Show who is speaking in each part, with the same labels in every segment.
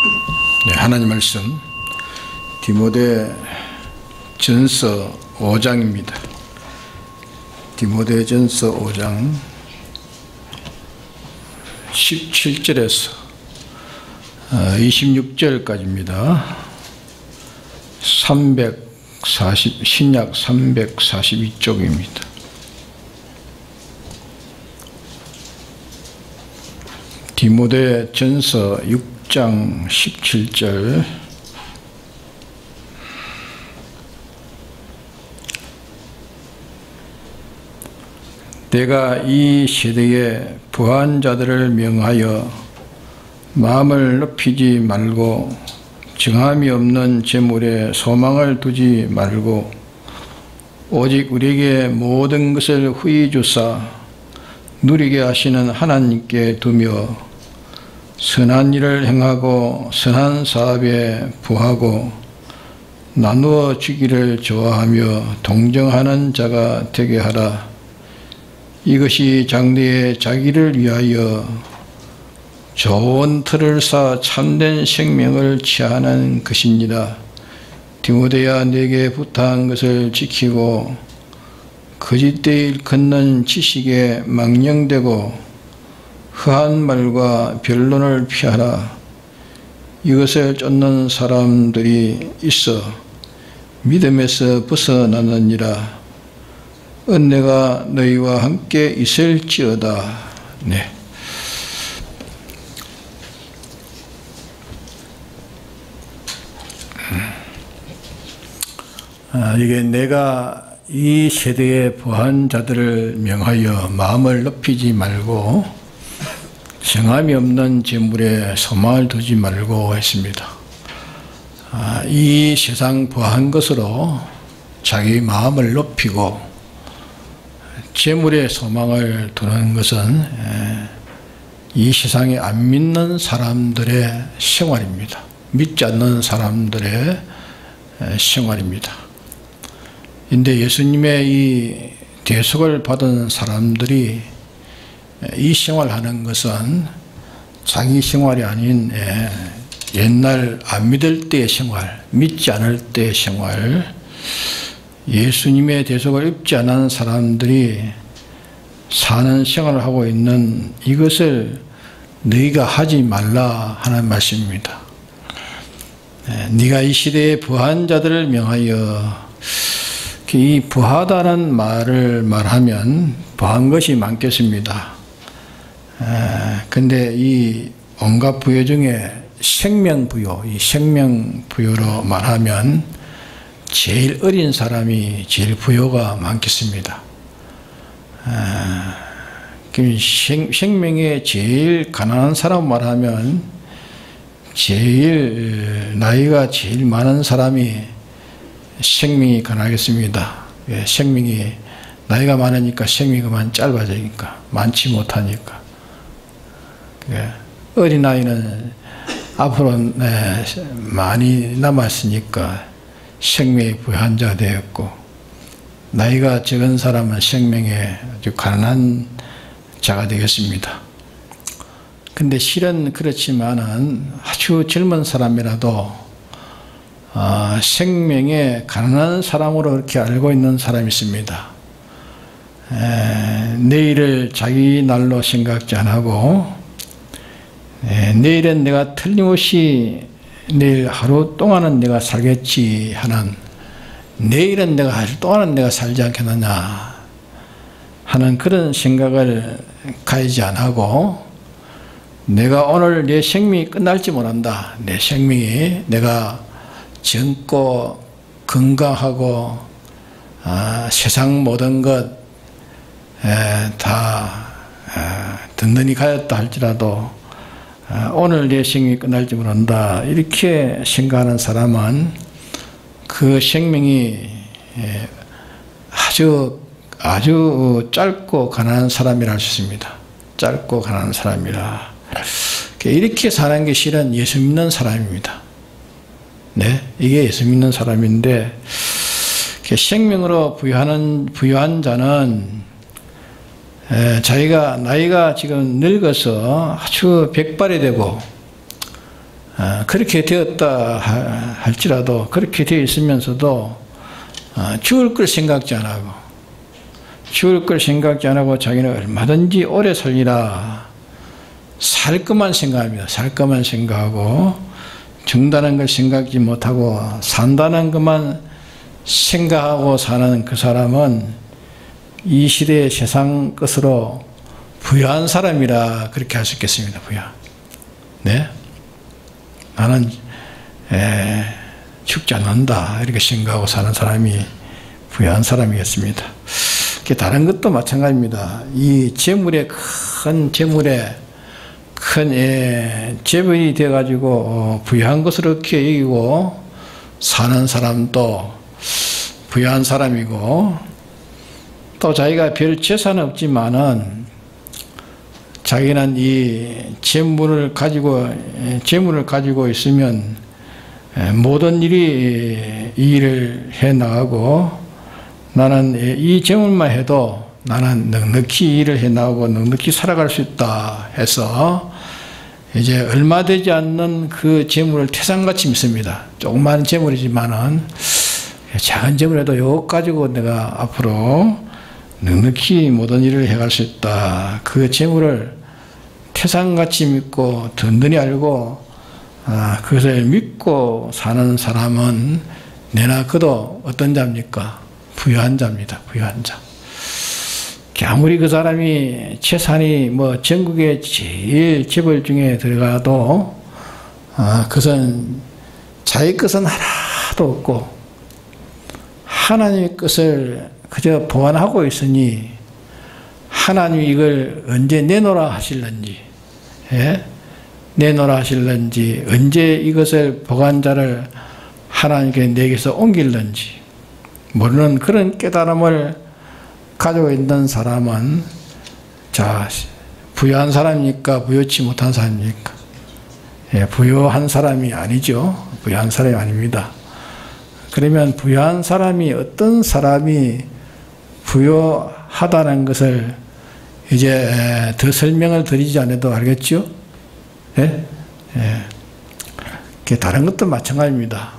Speaker 1: 네, 하나님 말씀 디모데 전서 5장입니다. 디모데 전서 5장 17절에서 26절까지입니다. 신약 342쪽입니다. 디모데 전서 6장 17절. 내가 이 세대의 부한 자들을 명하여 마음을 높이지 말고 정함이 없는 재물에 소망을 두지 말고 오직 우리에게 모든 것을 후히 주사 누리게 하시는 하나님께 두며 선한 일을 행하고 선한 사업에 부하고 나누어 주기를 좋아하며 동정하는 자가 되게 하라. 이것이 장래에 자기를 위하여 좋은 틀을 쌓아 참된 생명을 취하는 것입니다. 디모데야, 내게 부탁한 것을 지키고 거짓되이 일컫는 지식에 망령되고 허한 말과 변론을 피하라. 이것을 쫓는 사람들이 있어 믿음에서 벗어나느니라. 은혜가 너희와 함께 있을지어다. 네. 이게 내가 이 세대의 부한 자들을 명하여 마음을 높이지 말고 정함이 없는 재물에 소망을 두지 말고 했습니다. 이 세상 부한 것으로 자기 마음을 높이고 재물에 소망을 두는 것은 이 세상에 안 믿는 사람들의 생활입니다. 믿지 않는 사람들의 생활입니다. 근데 예수님의 이 대속을 받은 사람들이 이 생활하는 것은 자기 생활이 아닌 옛날 안 믿을 때의 생활, 믿지 않을 때의 생활, 예수님의 대속을 입지 않은 사람들이 사는 생활을 하고 있는 이것을 너희가 하지 말라 하는 말씀입니다. 네가 이 시대의 부한 자들을 명하여, 이 부하다는 말을 말하면 부한 것이 많겠습니다. 근데 이 온갖 부여 중에 생명부여, 이 생명부여로 말하면 제일 어린 사람이 제일 부여가 많겠습니다. 생명에 제일 가난한 사람 말하면 제일 나이가 제일 많은 사람이 생명이 가능하겠습니다. 생명이 나이가 많으니까 생명이 그만 짧아지니까, 많지 못하니까. 어린아이는 앞으로 많이 남았으니까 생명의 부한 자가 되었고, 나이가 적은 사람은 생명에 아주 가난한 자가 되겠습니다. 근데 실은 그렇지만은 아주 젊은 사람이라도 생명에 가난한 사람으로 그렇게 알고 있는 사람이 있습니다. 내일을 자기 날로 생각지 않고 내일은 내가 틀림없이 내일 하루 동안은 내가 살겠지 하는, 내일은 내가 하루 동안은 내가 살지 않겠느냐 하는 그런 생각을 가지지 않고, 내가 오늘 내 생명이 끝날지 모른다. 내 생명이 내가 젊고 건강하고 세상 모든 것 다 든든히 가졌다 할지라도 오늘 내 생명이 끝날지 모른다, 이렇게 생각하는 사람은 그 생명이 아주 짧고 가난한 사람이라 할 수 있습니다. 짧고 가난한 사람이라. 이렇게 사는 게 실은 예수 믿는 사람입니다. 네, 이게 예수 믿는 사람인데, 생명으로 부유한 자는 자기가 나이가 지금 늙어서 아주 백발이 되고 그렇게 되었다 할지라도 그렇게 되어 있으면서도 죽을 걸 생각지 안 하고 자기는 얼마든지 오래 살리라 살 것만 생각합니다. 살 것만 생각하고 죽는다는 걸 생각지 못하고 산다는 것만 생각하고 사는 그 사람은 이 시대의 세상 것으로 부유한 사람이라 그렇게 할 수 있겠습니다. 부유한. 네? 나는 죽지 않는다 이렇게 생각하고 사는 사람이 부유한 사람이겠습니다. 다른 것도 마찬가지입니다. 이 재물에 큰 재물이 되어가지고 부유한 것으로 이렇게 여기고 사는 사람도 부유한 사람이고 또 자기가 별 재산은 없지만은 자기는 이 재물을 가지고 있으면 모든 일을 해 나가고 나는 이 재물만 해도 나는 넉넉히 일을 해 나가고 넉넉히 살아갈 수 있다 해서 이제 얼마 되지 않는 그 재물을 태산같이 믿습니다. 조그마한 재물이지만은 작은 재물에도 이거 가지고 내가 앞으로 넉넉히 모든 일을 해갈 수 있다. 그 재물을 태산같이 믿고 든든히 알고 그것을 믿고 사는 사람은 내나 그도 어떤 자입니까? 부유한 자입니다. 부유한 자. 아무리 그 사람이 재산이 전국의 제일 재벌 중에 들어가도 그것은 자기 것은 하나도 없고 하나님의 것을 그저 보관하고 있으니 하나님이 이걸 언제 내놓으라 하실는지 언제 이것을 보관자를 하나님께 내게서 옮길는지 모르는 그런 깨달음을 가지고 있는 사람은 부유한 사람입니까? 부유치 못한 사람입니까? 부유한 사람이 아니죠. 부유한 사람이 아닙니다. 그러면 부유한 사람이 어떤 사람이 부유하다는 것을 이제 더 설명을 드리지 않아도 알겠죠? 다른 것도 마찬가지입니다.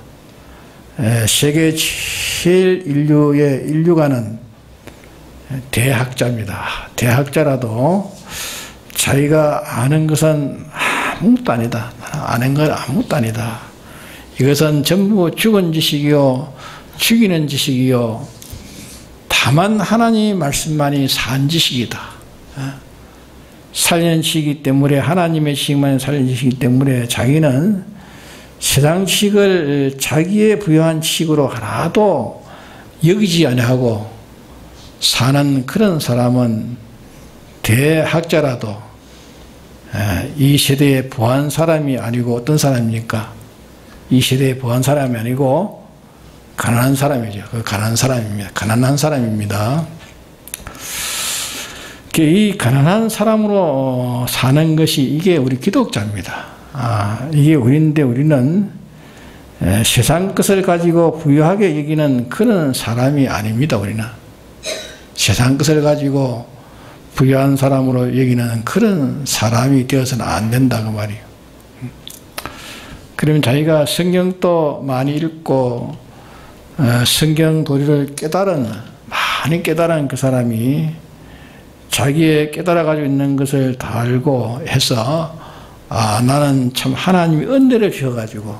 Speaker 1: 세계 제일 인류가는 대학자입니다. 대학자라도 자기가 아는 것은 아무것도 아니다. 아는 건 아무것도 아니다. 이것은 전부 죽은 지식이요 죽이는 지식이요 다만 하나님 말씀만이 산 지식이다. 살리는 지식이기 때문에 하나님의 지식만이 살리는 지식이기 때문에 자기는 세상 지식을 자기의 부유한 지식으로 하나도 여기지 아니하고 사는 그런 사람은 대학자라도 이 시대에 부한 사람이 아니고 어떤 사람입니까? 이 시대에 부한 사람이 아니고 가난한 사람이죠. 그 가난한 사람입니다. 가난한 사람입니다. 이 가난한 사람으로 사는 것이 이게 우리 기독자입니다. 이게 우리인데 우리는 세상 것을 가지고 부유하게 여기는 그런 사람이 아닙니다. 우리는 세상 것을 가지고 부유한 사람으로 여기는 그런 사람이 되어서는 안 된다 그 말이에요. 그러면 자기가 성경도 많이 읽고 성경 도리를 많이 깨달은 그 사람이 자기의 깨달아 가지고 있는 것을 다 알고 해서 나는 참 하나님이 은혜를 주셔가지고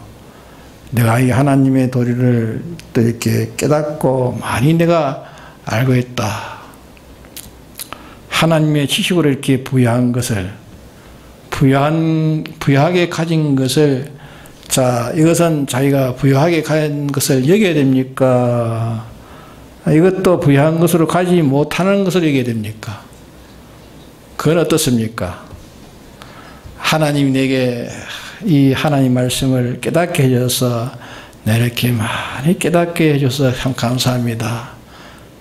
Speaker 1: 내가 이 하나님의 도리를 또 이렇게 깨닫고 많이 내가 알고 있다. 하나님의 지식으로 이렇게 부유한 것을 부유하게 가진 것을 이것은 자기가 부유하게 가진 것을 여겨야 됩니까? 이것도 부유한 것으로 가지 못하는 것을 여겨야 됩니까? 그건 어떻습니까? 하나님이 내게 이 하나님 말씀을 깨닫게 해줘서 이렇게 많이 깨닫게 해줘서 참 감사합니다.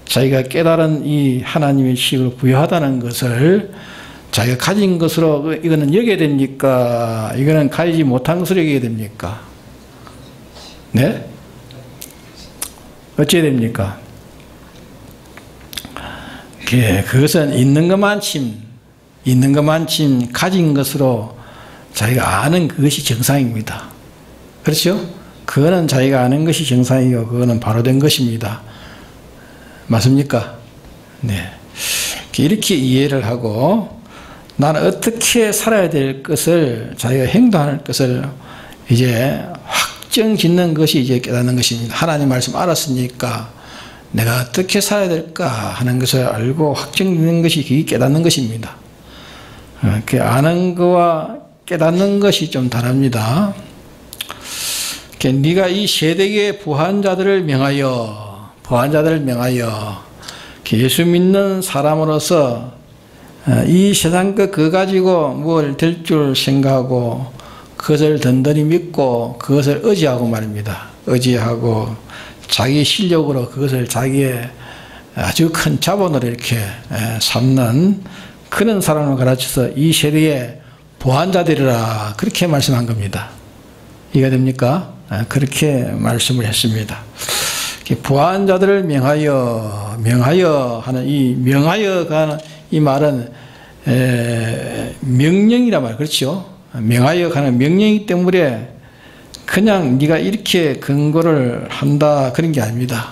Speaker 1: 자기가 깨달은 이 하나님의 지식을 부유하다는 것을 자기가 가진 것으로 이거는 여겨야 됩니까? 이거는 가지지 못한 것으로 여겨야 됩니까? 네? 어찌해야 됩니까? 그것은 있는 것만침 가진 것으로 자기가 아는 그것이 정상입니다. 그렇죠? 그거는 자기가 아는 것이 정상이고 그거는 바로 된 것입니다. 맞습니까? 네. 이렇게 이해를 하고 나는 어떻게 살아야 될 것을 자기가 행동할 것을 이제 확정 짓는 것이 이제 깨닫는 것입니다. 하나님 말씀 알았으니까 내가 어떻게 살아야 될까 하는 것을 알고 확정 짓는 것이 그게 깨닫는 것입니다. 그 아는 거와 깨닫는 것이 좀 다릅니다. 네가 이 세대의 부한 자들을 명하여 예수 믿는 사람으로서 이 세상 그거 가지고 뭘 될 줄 생각하고 그것을 든든히 믿고 그것을 의지하고 말입니다. 의지하고 자기 실력으로 그것을 자기의 아주 큰 자본으로 이렇게 삼는 그런 사람을 가르쳐서 이 세대의 부한 자들이라 그렇게 말씀한 겁니다. 이해가 됩니까? 그렇게 말씀을 했습니다. 부한 자들을 명하여 하는 이 명하여가 하는 이 말은 명령이란 말, 그렇죠? 명하여 가는 명령이기 때문에 그냥 네가 이렇게 근거를 한다 그런 게 아닙니다.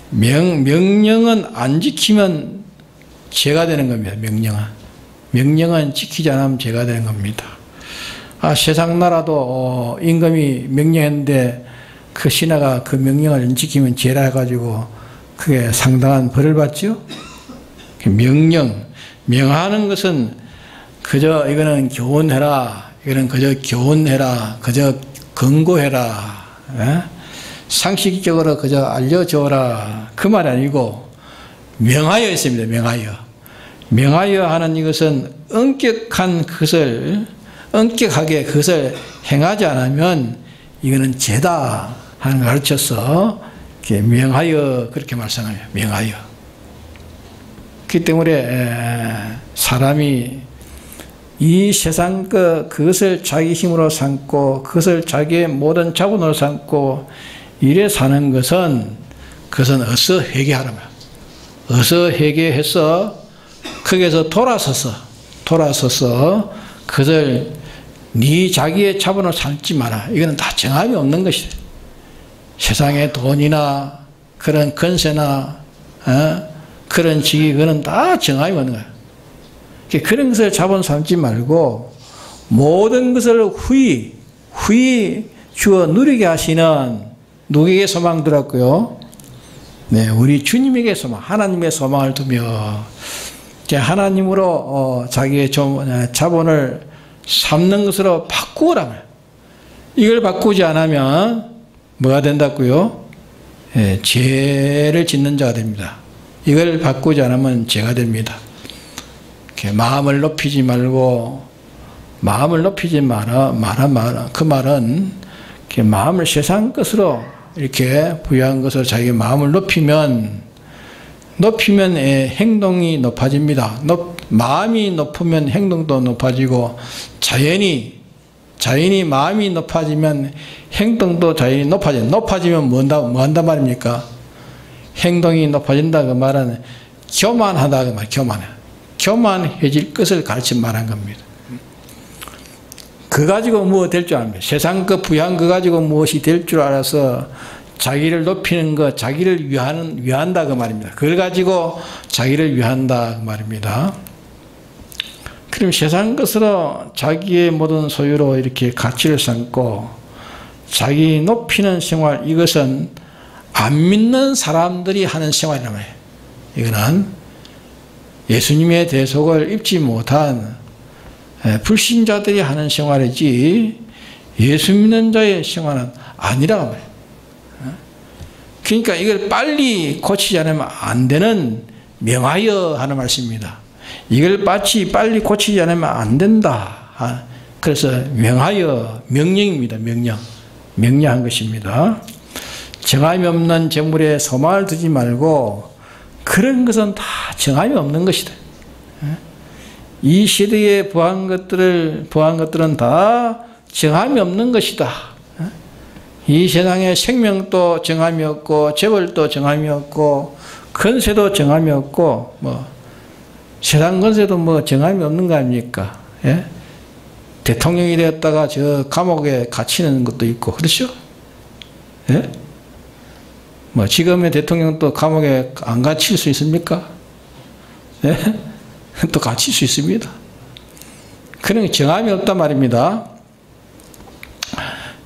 Speaker 1: 명령은 안 지키면 죄가 되는 겁니다. 명령은 지키지 않으면 죄가 되는 겁니다. 세상 나라도 임금이 명령했는데 그 신하가 그 명령을 안 지키면 죄라 해가지고 그게 상당한 벌을 받죠. 명하는 것은 그저 이거는 교훈해라, 이거는 그저 교훈해라, 그저 권고해라, 상식적으로 그저 알려줘라 그 말이 아니고 명하여 있습니다. 명하여 하는 이것은 엄격하게 그것을 행하지 않으면 이거는 죄다 하는 걸 가르쳐서 명하여 그렇게 말씀합니다. 명하여. 그렇기 때문에 사람이 이 세상 그것을 자기 힘으로 삼고 그것을 자기의 모든 자본으로 삼고 이래 사는 것은 그것은 어서 회개하라. 어서 회개해서 거기에서 돌아서서 그것을 네 자기의 자본으로 삼지 마라. 이거는 다 정함이 없는 것이다. 세상의 돈이나 그런 권세나 그런 직위 그거는 다 정함이 없는 거야. 그런 것을 자본 삼지 말고 모든 것을 후히 주어 누리게 하시는 누구에게 소망 들었고요? 네, 우리 주님에게 소망, 하나님의 소망을 두며 하나님으로 자기의 자본을 삼는 것으로 바꾸라면 이걸 바꾸지 않으면 뭐가 된다고요? 죄를 짓는 자가 됩니다. 이걸 바꾸지 않으면 죄가 됩니다. 마음을 높이지 말고 마음을 높이지 마라. 그 말은 마음을 세상 것으로 이렇게 부여한 것으로 자기의 마음을 높이면 행동이 높아집니다. 마음이 높으면 행동도 높아지고 자연히 마음이 높아지면 행동도 자연히 높아지면 뭐 한단 말입니까? 행동이 높아진다 그 말은 교만하다 그 말. 교만해질 것을 가르친 말한 겁니다. 그 가지고 뭐 될 줄 압니다. 세상 부양 그 가지고 무엇이 될 줄 알아서 자기를 높이는 것, 자기를 위한다 그 말입니다. 그걸 가지고 자기를 위한다 그 말입니다. 그럼 세상 것으로 자기의 모든 소유로 이렇게 가치를 삼고 자기 높이는 생활, 이것은 안 믿는 사람들이 하는 생활이란 말이에요. 이거는 예수님의 대속을 입지 못한 불신자들이 하는 생활이지 예수 믿는 자의 생활은 아니라고 말이에요. 그러니까 이걸 빨리 고치지 않으면 안 되는 명하여 하는 말씀입니다. 이걸 빨리 고치지 않으면 안 된다. 그래서 명령입니다. 명령한 것입니다. 정함이 없는 재물에 소망을 두지 말고 그런 것은 다 정함이 없는 것이다. 이 시대에 부한 것들은 다 정함이 없는 것이다. 이 세상에 생명도 정함이 없고 재벌도 정함이 없고 권세도 정함이 없고 세상 권세도 정함이 없는 거 아닙니까? 예? 대통령이 되었다가 저 감옥에 갇히는 것도 있고, 그렇죠? 예? 뭐, 지금의 대통령도 감옥에 안 갇힐 수 있습니까? 예? 또 갇힐 수 있습니다. 그런 정함이 없단 말입니다.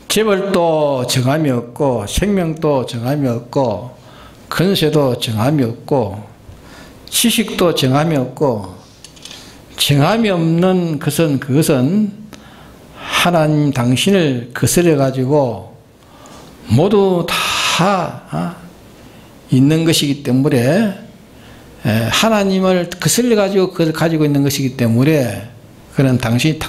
Speaker 1: 재벌도 정함이 없고, 생명도 정함이 없고, 권세도 정함이 없고, 지식도 정함이 없고, 정함이 없는 그것은 하나님 당신을 거스려 가지고 모두 다 있는 것이기 때문에, 하나님을 거슬려 가지고 그걸 가지고 있는 것이기 때문에, 그는 당신이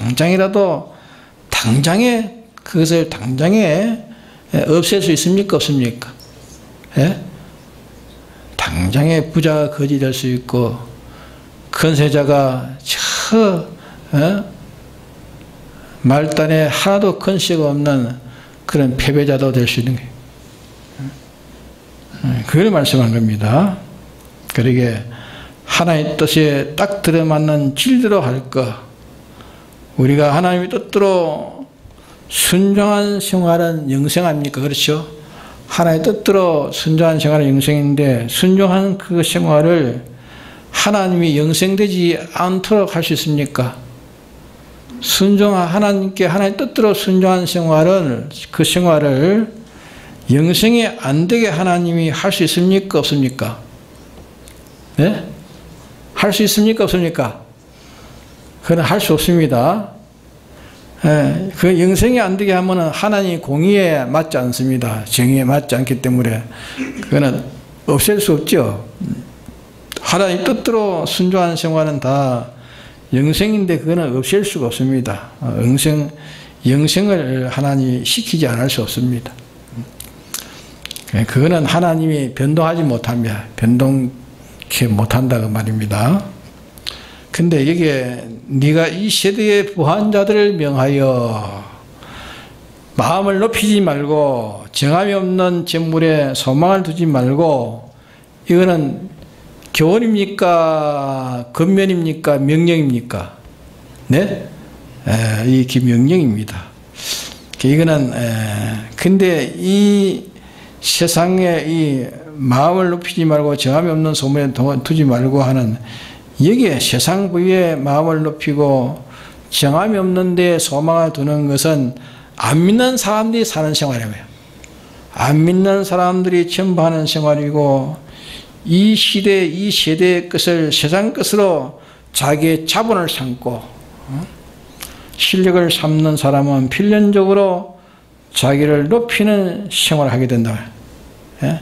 Speaker 1: 그것을 당장에 없앨 수 있습니까? 없습니까? 예? 당장에 부자가 거지 될 수 있고, 권세자가 말단에 하나도 권세가 없는 그런 패배자도 될 수 있는 거예요. 그걸 말씀한 겁니다. 그러게 하나님의 뜻에 딱 들어맞는 진리로 할 것, 우리가 하나님의 뜻대로 순종한 생활은 영생합니까? 그렇죠? 하나님의 뜻대로 순종한 생활은 영생인데, 순종한 그 생활을 하나님이 영생되지 않도록 할 수 있습니까? 하나님께 하나님의 뜻대로 순종한 생활은, 그 생활을 영생이 안 되게 하나님이 할 수 있습니까? 없습니까? 네? 할 수 있습니까? 없습니까? 그건 할 수 없습니다. 그 영생이 안 되게 하면은 하나님 공의에 맞지 않습니다. 정의에 맞지 않기 때문에 그거는 없앨 수 없죠. 하나님 뜻대로 순종하는 생활은 다 영생인데 그거는 없앨 수가 없습니다. 영생을 하나님이 시키지 않을 수 없습니다. 그거는 하나님이 변동하지 못합니다. 변동케 못한다고 말입니다. 근데 이게 네가 이 세대의 부한 자들을 명하여 마음을 높이지 말고 정함이 없는 재물에 소망을 두지 말고, 이거는 교훈입니까? 권면입니까? 명령입니까? 네? 이 명령입니다. 이거는 근데 이 세상에 이 마음을 높이지 말고 정함이 없는 소망에 두지 말고 하는, 여기에 세상 부위에 마음을 높이고 정함이 없는 데 소망을 두는 것은 안 믿는 사람들이 사는 생활이에요. 안 믿는 사람들이 전부 하는 생활이고, 이 시대, 이 세대의 것을 세상 것으로 자기의 자본을 삼고 실력을 삼는 사람은 필연적으로 자기를 높이는 생활을 하게 된다. 예?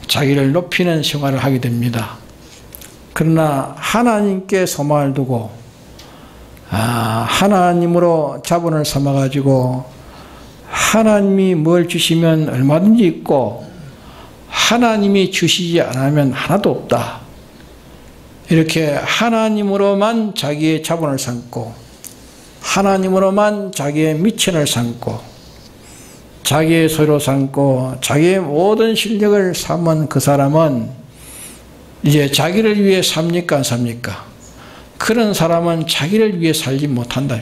Speaker 1: 자기를 높이는 생활을 하게 됩니다. 그러나 하나님께 소망을 두고 하나님으로 자본을 삼아가지고 하나님이 뭘 주시면 얼마든지 있고 하나님이 주시지 않으면 하나도 없다. 이렇게 하나님으로만 자기의 자본을 삼고 하나님으로만 자기의 미천을 삼고 자기의 소유로 삼고 자기의 모든 실력을 삼은 그 사람은 이제 자기를 위해 삽니까? 안 삽니까? 그런 사람은 자기를 위해 살지 못한다.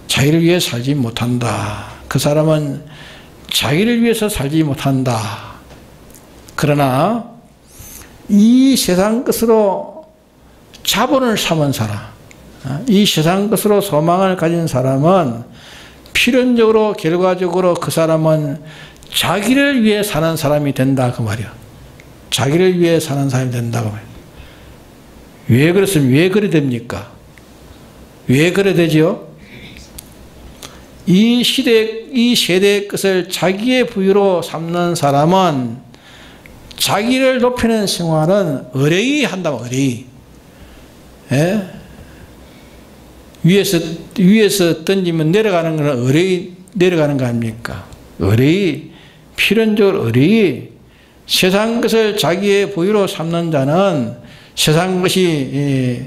Speaker 1: 자기를 위해 살지 못한다. 그 사람은 자기를 위해서 살지 못한다. 그러나 이 세상 것으로 자본을 삼은 사람, 이 세상 것으로 소망을 가진 사람은 필연적으로 결과적으로 그 사람은 자기를 위해 사는 사람이 된다 그 말이야. 자기를 위해 사는 사람이 된다고 말이야. 왜 그렇습니까? 왜 그래 됩니까? 왜 그래 되죠? 이 세대의 것을 자기의 부유로 삼는 사람은 자기를 높이는 생활은 의뢰이 한다고, 의뢰이. 예? 위에서 던지면 내려가는 것은 의뢰이 내려가는 거 아닙니까? 의뢰이, 필연적으로 의뢰이. 세상 것을 자기의 부유로 삼는 자는 세상 것이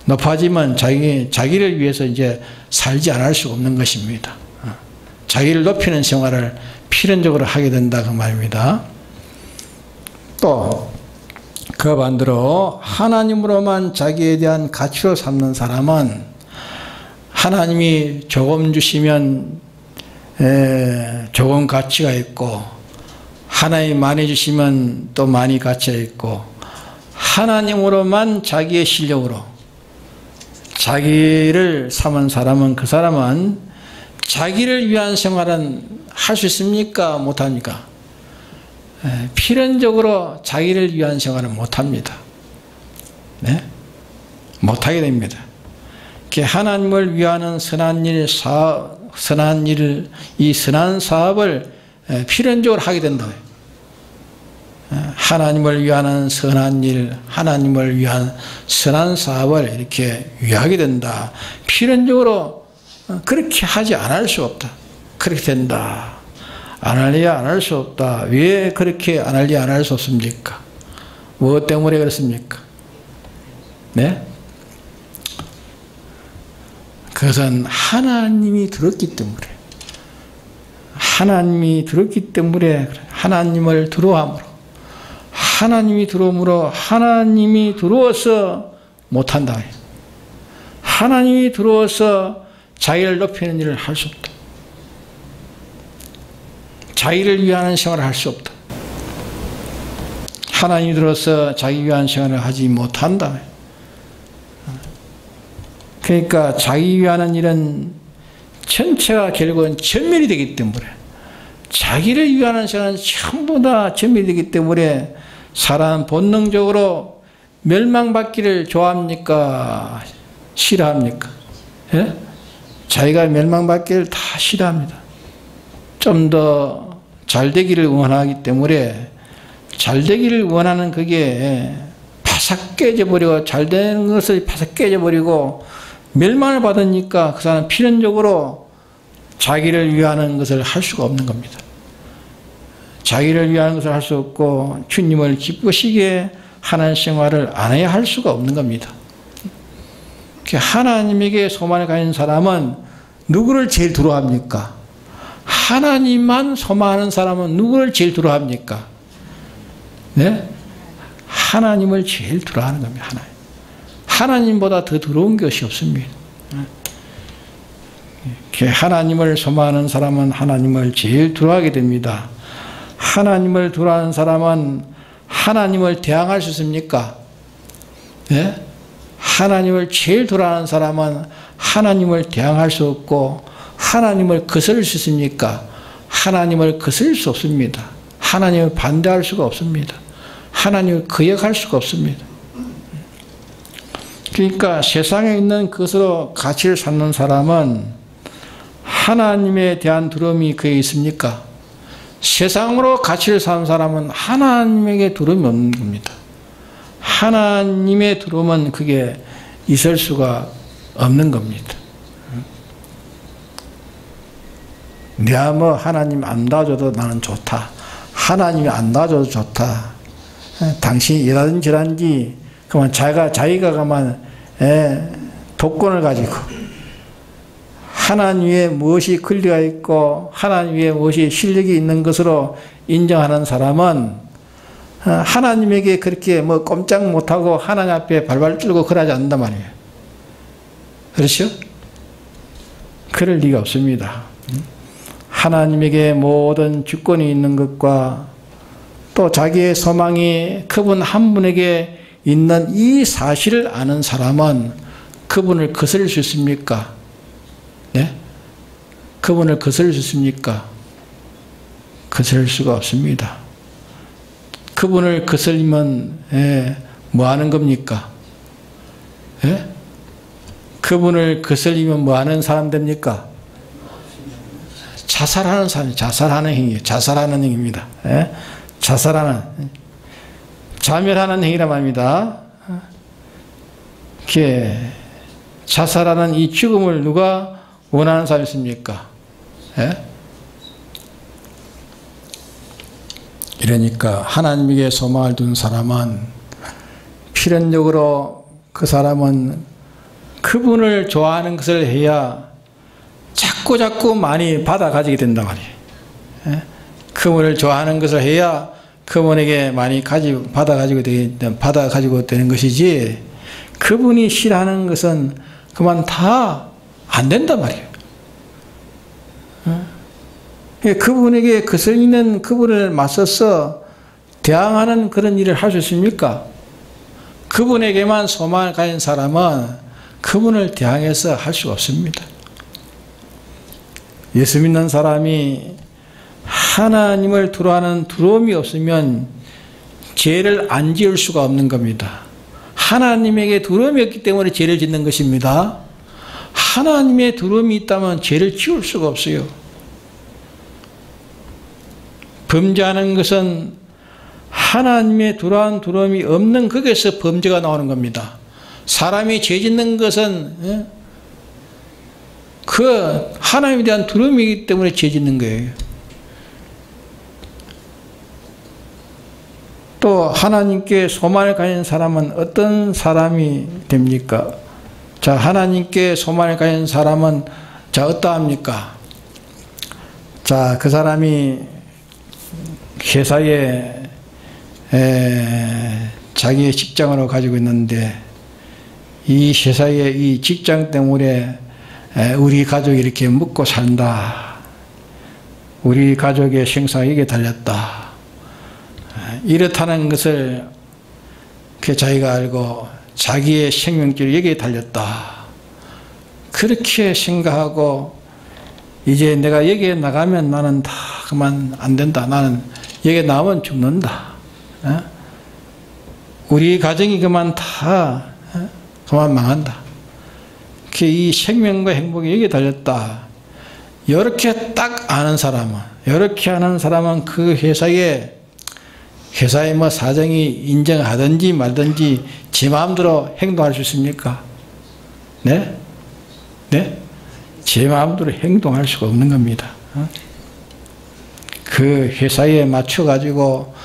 Speaker 1: 높아지면 자기를 위해서 이제 살지 않을 수 없는 것입니다. 자기를 높이는 생활을 필연적으로 하게 된다 그 말입니다. 또 그 반대로 하나님으로만 자기에 대한 가치로 삼는 사람은 하나님이 조금 주시면 조금 가치가 있고, 하나님이 많이 주시면 또 많이 가치가 있고, 하나님으로만 자기의 실력으로 자기를 삼은 사람은, 그 사람은 자기를 위한 생활은 할 수 있습니까? 못합니까? 필연적으로 자기를 위한 생활은 못합니다. 네? 못하게 됩니다. 하나님을 위하는 선한 사업을 필연적으로 하게 된다. 하나님을 위하는 선한 일, 하나님을 위한 선한 사업을 이렇게 위하게 된다. 필연적으로 그렇게 하지 않을 수 없다. 그렇게 된다. 안 할래야 안 할 수 없다. 왜 그렇게 안 할래야 안 할 수 없습니까? 무엇 때문에 그렇습니까? 네? 그것은 하나님이 들었기 때문에, 하나님이 들었기 때문에, 하나님을 두려워함으로, 하나님이 들어오므로, 하나님이 들어와서 못한다. 하나님이 들어와서 자기를 높이는 일을 할 수 없다. 자기를 위하는 생활을 할 수 없다. 하나님이 들어서 자기 위한 생활을 하지 못한다. 그러니까 자기 위하는 일은 전체가 결국은 전멸이 되기 때문에, 자기를 위하는 생활은 전부 다 전멸이 되기 때문에 사람은 본능적으로 멸망받기를 좋아합니까? 싫어합니까? 예? 자기가 멸망받기를 다 싫어합니다. 좀 더 잘되기를 원하기 때문에, 잘되기를 원하는 그게 바삭 깨져버리고, 잘되는 것을 바삭 깨져버리고 멸망을 받으니까 그 사람은 필연적으로 자기를 위하는 것을 할 수가 없는 겁니다. 자기를 위하는 것을 할 수 없고 주님을 기쁘시게 하는 생활을 안 해야 할 수가 없는 겁니다. 하나님에게 소망을 가진 사람은 누구를 제일 두려워합니까? 하나님만 소망하는 사람은 누구를 제일 두려워합니까? 네? 하나님을 제일 두려워하는 겁니다. 하나님보다 더 두려운 것이 없습니다. 하나님을 소망하는 사람은 하나님을 제일 두려워하게 됩니다. 하나님을 두려워하는 사람은 하나님을 대항할 수 있습니까? 네? 하나님을 제일 두려워하는 사람은 하나님을 대항할 수 없고, 하나님을 거스를 수 있습니까? 하나님을 거스릴 수 없습니다. 하나님을 반대할 수가 없습니다. 하나님을 거역할 수가 없습니다. 그러니까 세상에 있는 것으로 가치를 삼는 사람은 하나님에 대한 두려움이 그에 있습니까? 세상으로 가치를 삼는 사람은 하나님에게 두려움이 없는 겁니다. 하나님의 두려움은 그게 있을 수가 없는 겁니다. 내가 뭐 하나님 안 놔줘도 나는 좋다. 하나님이 안 놔줘도 좋다. 당신이 이러든지 저러든지 그만 자기가 그만 독권을 가지고 하나님 위에 무엇이 권리가 있고 하나님 위에 무엇이 실력이 있는 것으로 인정하는 사람은 하나님에게 그렇게 뭐 꼼짝 못하고 하나님 앞에 발발 떨고 그러지 않는단 말이에요. 그렇죠? 그럴 리가 없습니다. 하나님에게 모든 주권이 있는 것과 또 자기의 소망이 그분 한 분에게 있는 이 사실을 아는 사람은 그분을 거스릴 수 있습니까? 네? 그분을 거스릴 수 있습니까? 거스릴 수가 없습니다. 그분을 거스리면 뭐 하는 겁니까? 그분을 거스리면 뭐 하는 사람 됩니까? 자살하는 사람, 자살하는 행위, 자살하는 행위입니다. 자살하는, 자멸하는 행위란 말입니다. 이렇게 자살하는 이 죽음을 누가 원하는 사람이 있습니까? 이러니까 하나님에게 소망을 둔 사람은 필연적으로 그 사람은 그분을 좋아하는 것을 해야 자꾸 많이 받아 가지게 된단 말이에요. 그분을 좋아하는 것을 해야 그분에게 많이 받아 가지고 되는 것이지, 그분이 싫어하는 것은 그만 다 안 된단 말이에요. 그분에게 거슬 있는 그분을 맞서서 대항하는 그런 일을 할 수 있습니까? 그분에게만 소망을 가진 사람은 그분을 대항해서 할 수가 없습니다. 예수 믿는 사람이 하나님을 두려워하는 두려움이 없으면 죄를 안 지을 수가 없는 겁니다. 하나님에게 두려움이 없기 때문에 죄를 짓는 것입니다. 하나님의 두려움이 있다면 죄를 지을 수가 없어요. 범죄하는 것은 하나님의 두려움이 없는 거기에서 범죄가 나오는 겁니다. 사람이 죄 짓는 것은 그 하나님에 대한 두려움이기 때문에 죄 짓는 거예요. 또 하나님께 소망을 가진 사람은 어떤 사람이 됩니까? 자, 하나님께 소망을 가진 사람은 자 어떠합니까? 자, 그 사람이 회사에 자기의 직장으로 가지고 있는데 이 회사의 이 직장 때문에 우리 가족이 이렇게 먹고 산다. 우리 가족의 생사가 여기에 달렸다. 이렇다는 것을 자기가 알고 자기의 생명줄이 여기에 달렸다. 그렇게 생각하고 이제 내가 여기에 나가면 나는 다 그만 안 된다. 나는 여기에 나오면 죽는다. 우리 가정이 그만 다 그만 망한다. 이 생명과 행복이 여기에 달렸다. 이렇게 딱 아는 사람은 그 회사에 뭐 사정이 인정하든지 말든지 제 마음대로 행동할 수 있습니까? 네? 네? 제 마음대로 행동할 수가 없는 겁니다. 그 회사에 맞춰가지고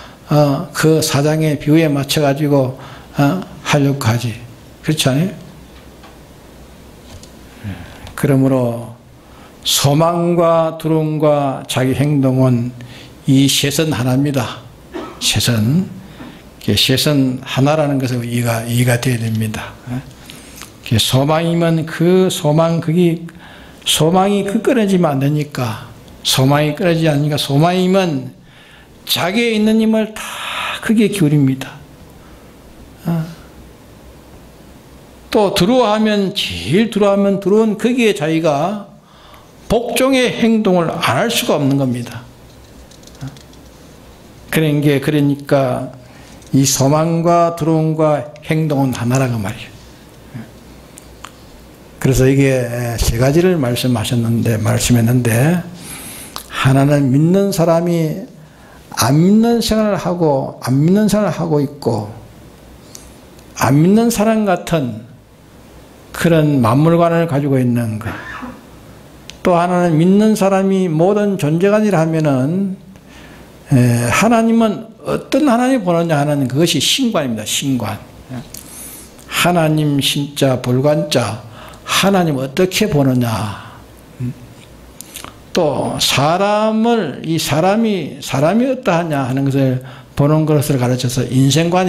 Speaker 1: 그 사장의 뷰에 맞춰가지고 하려고 하지. 그렇지 않아요? 그러므로 소망과 두려움과 자기 행동은 이 셋은 하나입니다. 셋은 하나라는 것을 이해가 되어야 됩니다. 소망이면 그 소망이 끊어지면 안 되니까, 소망이 끊어지지 않으니까, 소망이면 자기에 있는 힘을 다 크게 기울입니다. 또 제일 두려워하면 거기에 자기가 복종의 행동을 안 할 수가 없는 겁니다. 그러니까 이 소망과 두려움과 행동은 하나라고 말이에요. 그래서 이게 세 가지를 말씀했는데, 하나는 믿는 사람이 안 믿는 생활을 하고 있고, 안 믿는 사람 같은 그런 만물관을 가지고 있는 것. 또 하나는 믿는 사람이 모든 존재가 아니라 하면은 하나님은 어떤 하나님을 보느냐 하는 그것이 신관입니다. 신관. 하나님 신자 불관자, 하나님 어떻게 보느냐. 또 사람이 어떠하냐 하는 것을 보는 것을 가르쳐서 인생관,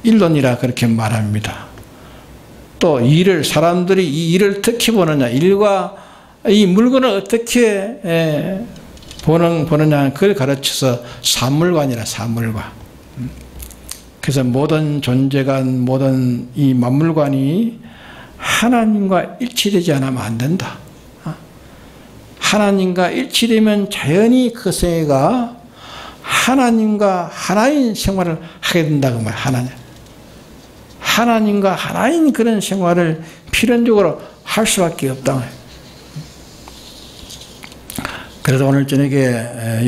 Speaker 1: 일론이라 그렇게 말합니다. 또 사람들이 이 일을 어떻게 보느냐, 일과 이 물건을 어떻게 보느냐, 그걸 가르쳐서 사물관이라, 사물관. 그래서 모든 존재관, 모든 이 만물관이 하나님과 일치되지 않으면 안 된다. 하나님과 일치되면 자연히 그 세계가 하나님과 하나인 생활을 하게 된다고 말해요. 하나님과 하나인 그런 생활을 필연적으로 할 수밖에 없다. 그래서 오늘 저녁에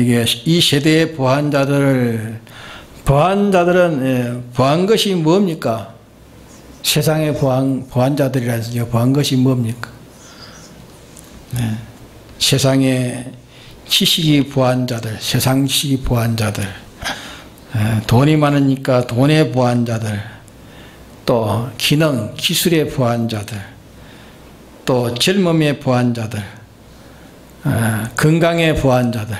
Speaker 1: 이 세대의 부한자들은 부한 것이 뭡니까? 세상의 부한자들이라 해서 부한 것이 뭡니까? 네. 세상의 지식이 부한자들, 세상 지식이 부한자들, 돈이 많으니까 돈의 부한자들, 또 기술의 부한자들, 또 젊음의 부한자들, 건강의 부한자들,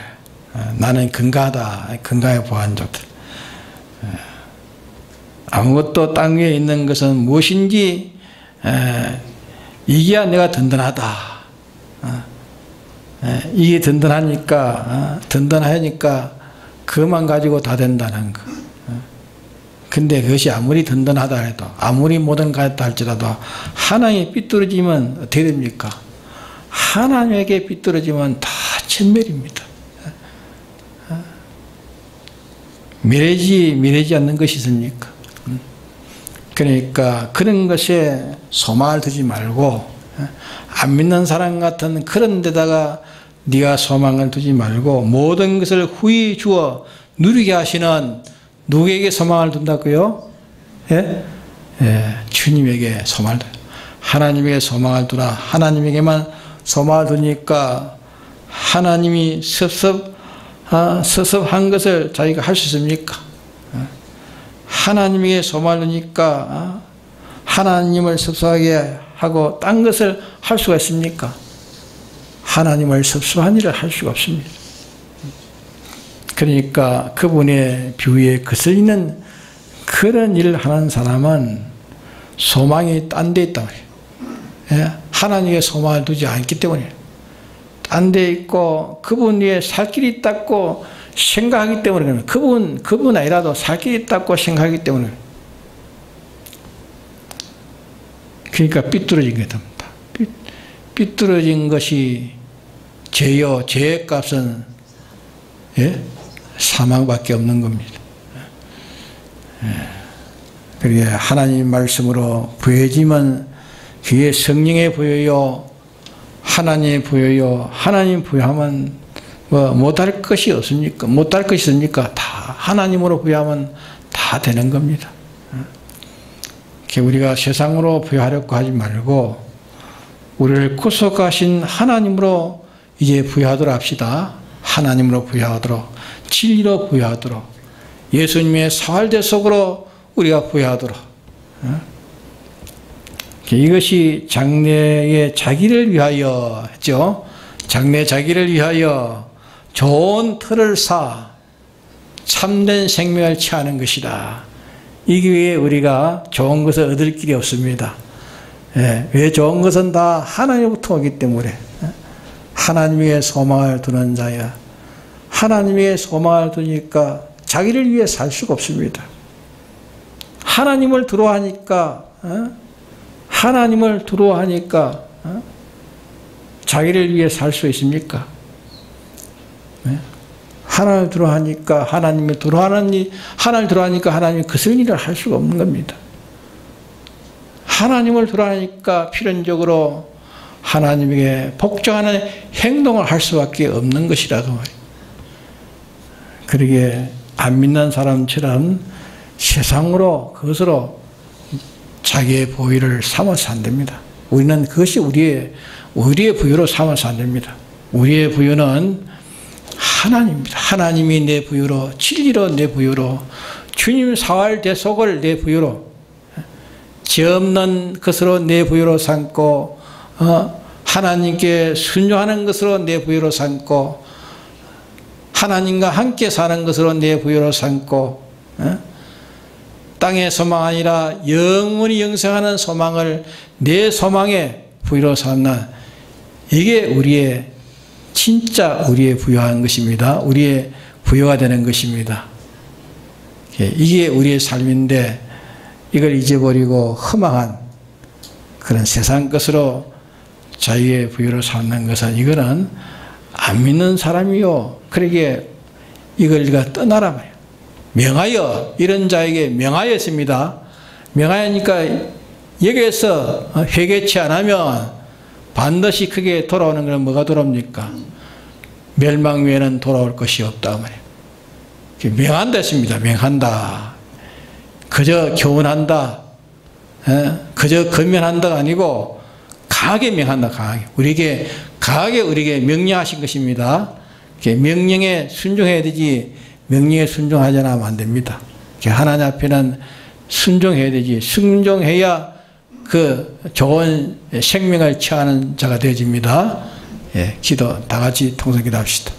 Speaker 1: 나는 건강하다, 건강의 부한자들. 아무것도 땅 위에 있는 것은 무엇인지 이게야 내가 든든하다. 이게 든든하니까 그것만 가지고 다 된다는 거. 근데 그것이 아무리 든든하다 해도, 아무리 모든 것다 할지라도 하나님이 삐뚤어지면 어떻게 됩니까? 하나님에게 삐뚤어지면 다 천멸입니다. 미래지 않는 것이 있습니까? 그러니까 그런 것에 소망을 두지 말고, 안 믿는 사람 같은 그런 데다가 네가 소망을 두지 말고, 모든 것을 후히 주어 누리게 하시는 누구에게 소망을 둔다고요? 예? 예, 주님에게 소망을 둔다. 하나님에게 소망을 두라. 하나님에게만 소망을 두니까 하나님이 섭섭한 것을 자기가 할 수 있습니까? 하나님에게 소망을 두니까 하나님을 섭섭하게 하고 딴 것을 할 수가 있습니까? 하나님을 섭섭한 일을 할 수가 없습니다. 그러니까 그분의 비유에 거슬리는 그런 일을 하는 사람은 소망이 딴 데 있단 말이에요. 예? 하나님께 소망을 두지 않기 때문에 딴 데 있고 그분 위에 살 길이 있다고 생각하기 때문에, 그분 아니라도 살 길이 있다고 생각하기 때문에, 그러니까 삐뚤어진 게 됩니다. 삐뚤어진 것이 죄요. 죄의 값은 사망밖에 없는 겁니다. 그게 하나님 말씀으로 부여지면 그게 성령의 부여요, 하나님의 부여요. 하나님 부여하면 못할 것이 없습니까? 못할 것이 있습니까? 다 하나님으로 부여하면 다 되는 겁니다. 우리가 세상으로 부여하려고 하지 말고 우리를 구속하신 하나님으로 이제 부여하도록 합시다. 하나님으로 부여하도록, 진리로 부여하도록, 예수님의 사활대속으로 우리가 부여하도록. 이것이 장래의 자기를 위하여 했죠. 장래 자기를 위하여 좋은 터를 사 참된 생명을 취하는 것이다. 이기 위해 우리가 좋은 것을 얻을 길이 없습니다. 왜? 좋은 것은 다 하나님부터 오기 때문에. 하나님의 소망을 두는 자야. 하나님의 소망을 두니까 자기를 위해 살 수가 없습니다. 하나님을 두려워하니까, 자기를 위해 살 수 있습니까? 하나님을 두려워하니까, 하나님을 두려워하니까 하나님이 그런 일을 할 수가 없는 겁니다. 하나님을 두려워하니까 필연적으로 하나님에게 복종하는 행동을 할 수밖에 없는 것이라고 말이에요. 그러게 안 믿는 사람처럼 세상으로 그것으로 자기의 부유를 삼아서 안 됩니다. 우리는 그것이 우리의 부유로 삼아서 안 됩니다. 우리의 부유는 하나님입니다. 하나님이 내 부유로, 진리로 내 부유로, 주님 사활 대속을 내 부유로, 죄 없는 것으로 내 부유로 삼고, 하나님께 순종하는 것으로 내 부유로 삼고, 하나님과 함께 사는 것으로 내 부유로 삼고, 땅의 소망 아니라 영원히 영생하는 소망을 내 소망의 부유로 삼는, 이게 우리의 진짜 우리의 부유한 것입니다. 우리의 부유가 되는 것입니다. 이게 우리의 삶인데 이걸 잊어버리고 허망한 그런 세상 것으로 자유의 부유를 삼는 것은, 이거는 안 믿는 사람이요. 그러기에 이걸 네가 떠나라 말이에요. 명하여, 이런 자에게 명하였습니다. 명하니까 여기에서 회개치 않으면 반드시 크게 돌아오는 건 뭐가 돌아옵니까? 멸망 외에는 돌아올 것이 없다 말이에요. 명한다 했습니다. 명한다. 그저 교훈한다, 그저 건면한다가 아니고 강하게 명한다. 강하게 우리에게 명령하신 것입니다. 명령에 순종해야 되지, 명령에 순종하지 않으면 안 됩니다. 하나님 앞에는 순종해야 되지, 순종해야 그 좋은 생명을 취하는 자가 되어집니다. 기도 다 같이 통성기도 합시다.